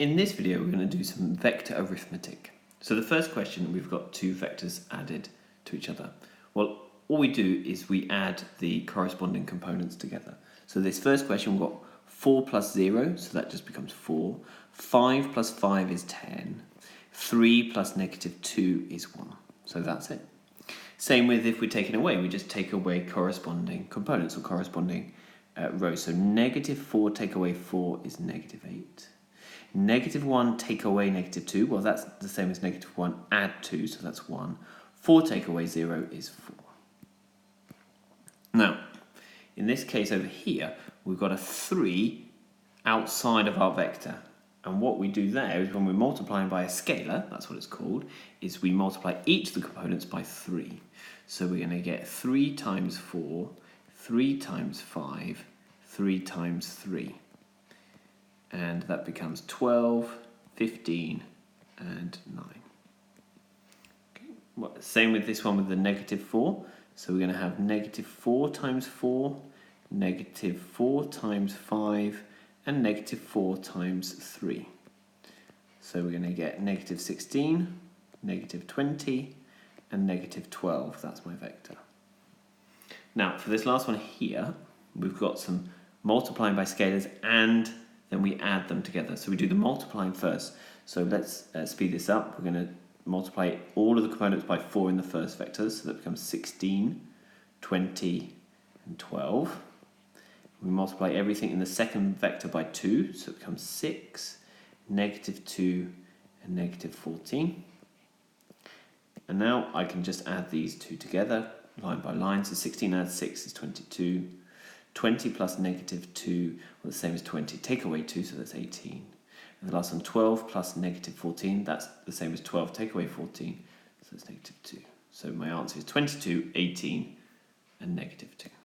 In this video, we're going to do some vector arithmetic. So the first question, we've got two vectors added to each other. Well, all we do is we add the corresponding components together. So this first question, we've got 4 plus 0, so that just becomes 4. 5 plus 5 is 10. 3 plus negative 2 is 1. So that's it. Same with if we're taking away, we just take away corresponding components or corresponding rows. So negative 4 take away 4 is negative 8. Negative 1 take away negative 2, well that's the same as negative 1 add 2, so that's 1. 4 take away 0 is 4. Now, in this case over here, we've got a 3 outside of our vector. And what we do there is when we're multiplying by a scalar, that's what it's called, is we multiply each of the components by 3. So we're going to get 3 times 4, 3 times 5, 3 times 3. And that becomes 12, 15, and 9. Okay. Well, same with this one with the negative 4. So we're going to have negative 4 times 4, negative 4 times 5, and negative 4 times 3. So we're going to get negative 16, negative 20, and negative 12. That's my vector. Now, for this last one here, we've got some multiplying by scalars and then we add them together. So we do the multiplying first. So let's speed this up. We're going to multiply all of the components by 4 in the first vector. So that becomes 16, 20, and 12. We multiply everything in the second vector by 2. So it becomes 6, negative 2, and negative 14. And now I can just add these two together, line by line. So 16 adds 6 is 22. 20 plus negative 2, well, the same as 20. Take away 2, so that's 18. And the last one, 12 plus negative 14, that's the same as 12. Take away 14, so that's negative 2. So my answer is 22, 18, and negative 2.